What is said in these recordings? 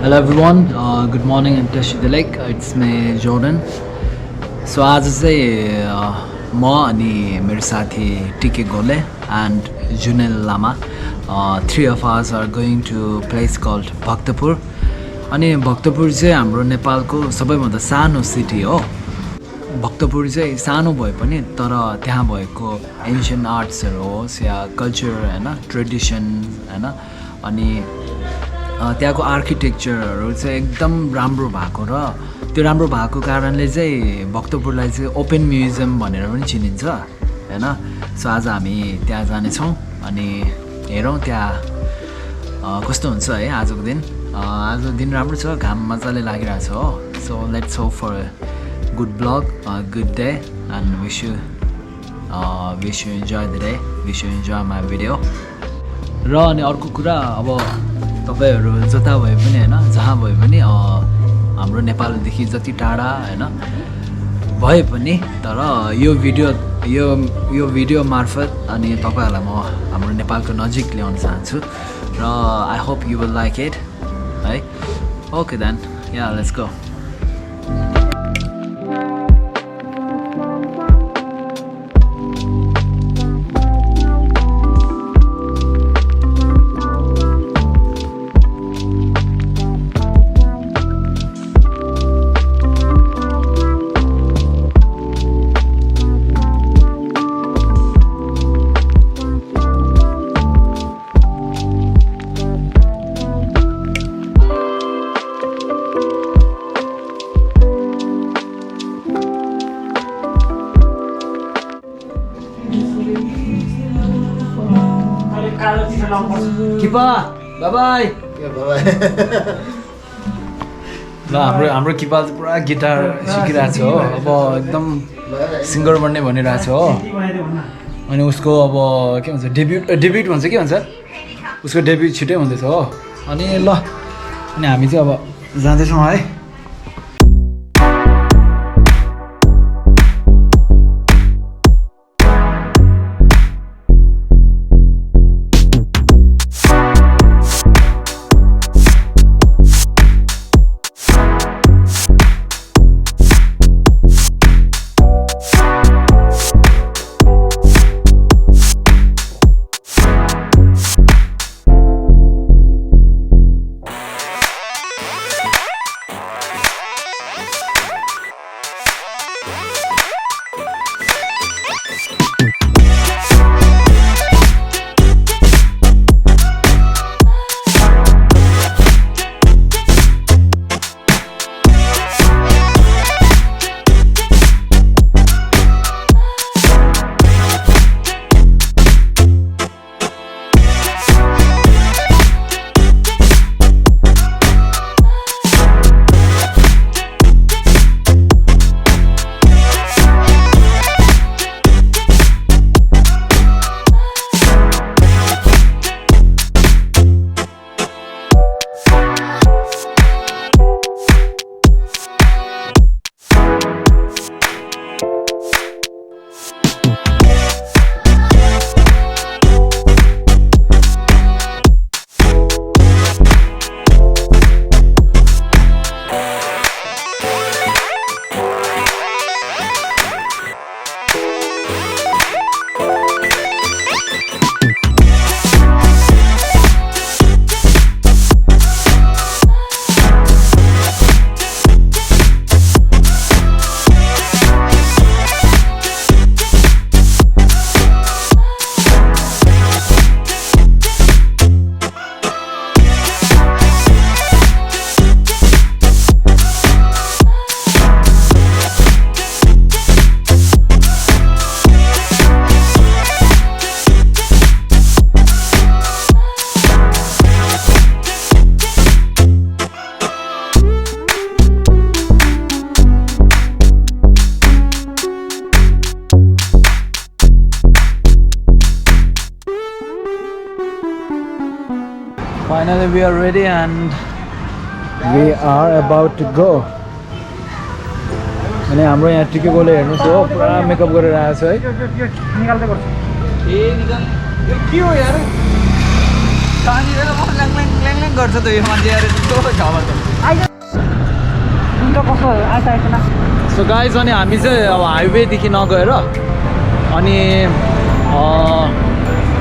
Hello everyone, good morning and Tashidelek. It's me Jordan. So आज चाहिँ म अनि मेरो साथी टिके गोले and जुनेल Lama, three of us are going to a place called Bhaktapur. अनि भक्तपुर चाहिँ हाम्रो नेपालको सबैभन्दा सानो सिटी हो. भक्तपुर चाहिँ सानो भए पनि तर त्यहाँ भएको एन्शियन्ट आर्ट्सहरू होस् या कल्चर हैन, ट्रेडिसन हैन, अनि त्यहाँको आर्किटेक्चरहरू चाहिँ एकदम राम्रो भएको र त्यो राम्रो भएको कारणले चाहिँ भक्तपुरलाई चाहिँ ओपन म्युजियम भनेर पनि चिनिन्छ हैन. सो आज हामी त्यहाँ जानेछौँ अनि हेरौँ त्यहाँ कस्तो हुन्छ है आजको दिन. आज दिन राम्रो छ, घाम मजाले लागिरहेछ हो. So let's hope for good vlog, good day, and wish you enjoy the day, wish you enjoy my video. र अनि अर्को कुरा, अब तपाईहरु जता भए पनि हैन, जहाँ भए पनि हाम्रो नेपालदेखि जति टाढा हैन भए पनि तर यो भिडियो मार्फत अनि तपाईहरुलाई म हाम्रो नेपालको नजिक ल्याउन चाहन्छु र I hope you will like it है. Okay then, yeah let's go. किपा बाय बाय. ल हाम्रो किपा चाहिँ पुरा गिटार सिकिरहेको छ हो. अब एकदम सिङ्गर बन्ने भनिरहेको छ हो. अनि उसको अब के भन्छ डेब्युट भन्छ, के भन्छ उसको डेब्युट छिटै हुँदैछ हो. अनि ल अनि हामी चाहिँ अब जाँदैछौँ है. Finally we are ready and we are about to go. अनि हाम्रो यहाँ टिके गोले हेर्नुस् हो, पुरा मेकअप गरेर आएको छ है. निकाल्दै गर्छ. ए निकाल. के हो यार? कहाँनिर ल्याङ ल्याङ गर्छ त यो मान्छे यार यस्तो छ सो गाइज अनि हामी चाहिँ अब हाइवेदेखि नगएर अनि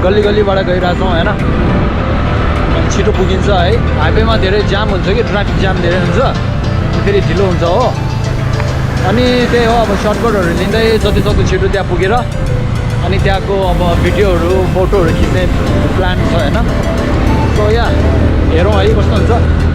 गल्ली गल्लीबाट गइरहेछौँ होइन अनि छिटो पुगिन्छ है हाइवेमा धेरै जाम हुन्छ कि ट्राफिक जाम धेरै हुन्छ फेरि ढिलो हुन्छ हो अनि त्यही हो अब सर्टकटहरू लिँदै जति सक्दो छिटो त्यहाँ पुगेर अनि त्यहाँको अब भिडियोहरू फोटोहरू खिच्ने प्लान छ होइन सो या हेरौँ है कस्तो हुन्छ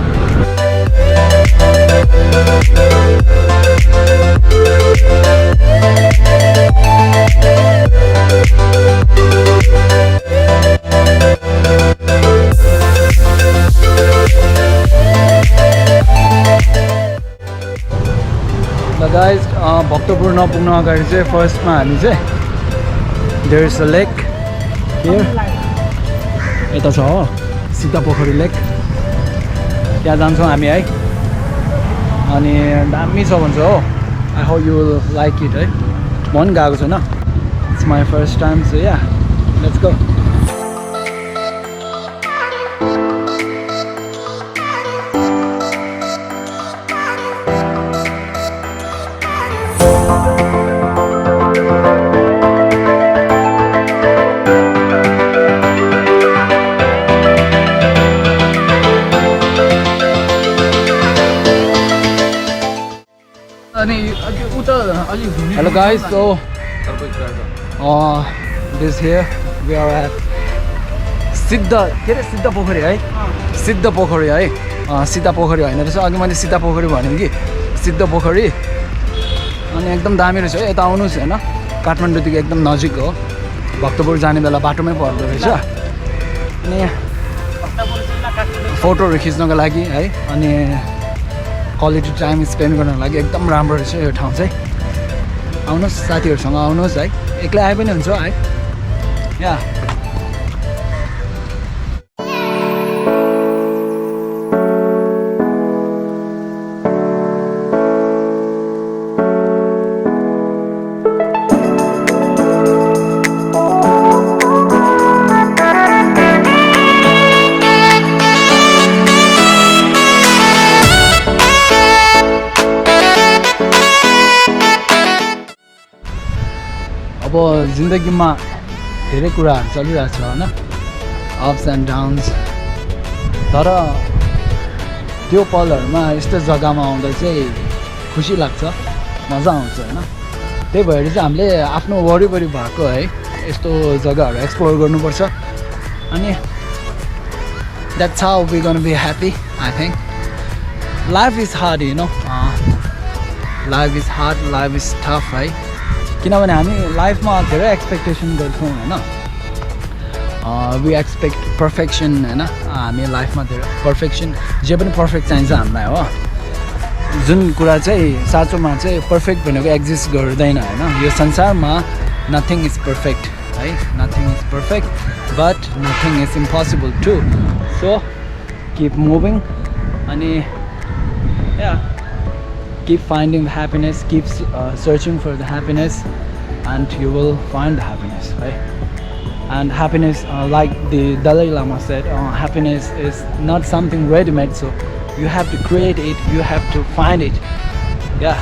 गाइज भक्तपुर नपुग्न अगाडि चाहिँ फर्स्टमा हामी चाहिँ there is a lake here यता छ हो सीतापोखरी लेक त्यहाँ जान्छौँ हामी है अनि दामी छ भन्छ हो I hope you will like it है म पनि गएको छैन it's my first time so yeah let's go Hello guys, so this here we are at सिद्ध पोखरी है सिद्ध पोखरी है सीता पोखरी होइन रहेछ अघि मैले सीता पोखरी भनेँ कि सिद्ध पोखरी अनि एकदम दामी रहेछ है यता आउनुहोस् होइन काठमाडौँदेखि एकदम नजिक हो भक्तपुर जाने बेला बाटोमै पर्दो रहेछ अनि फोटोहरू खिच्नको लागि है अनि क्वालिटी टाइम स्पेन्ड गर्नको लागि एकदम राम्रो रहेछ यो ठाउँ चाहिँ आउनुहोस् साथीहरूसँग आउनुहोस् है एक्लै आए पनि हुन्छ है या अब जिन्दगीमा धेरै कुराहरू चलिरहेको छ होइन अप्स एन्ड डाउन्स तर त्यो पलहरूमा यस्तो जग्गामा आउँदा चाहिँ खुसी लाग्छ मजा आउँछ होइन त्यही भएर चाहिँ हामीले आफ्नो वरिपरि भएको है यस्तो जग्गाहरू एक्सप्लोर गर्नुपर्छ अनि that's how we gonna be happy I think life is hard you know life is hard life is tough है किनभने हामी लाइफमा धेरै एक्सपेक्टेसन गर्छौँ होइन वी एक्सपेक्ट पर्फेक्सन होइन हामी लाइफमा धेरै पर्फेक्सन जे पनि पर्फेक्ट चाहिन्छ हामीलाई हो जुन कुरा चाहिँ साँचोमा चाहिँ पर्फेक्ट भनेको एक्जिस्ट गर्दैन होइन यो संसारमा नथिङ इज पर्फेक्ट है nothing is perfect but nothing is impossible to so keep moving अनि yeah keep finding the happiness, keep searching for the happiness and you will find the happiness, right? And happiness like the Dalai Lama said, happiness is not something ready-made, so you have to create it, you have to find it. Yeah,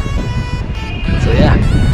so yeah.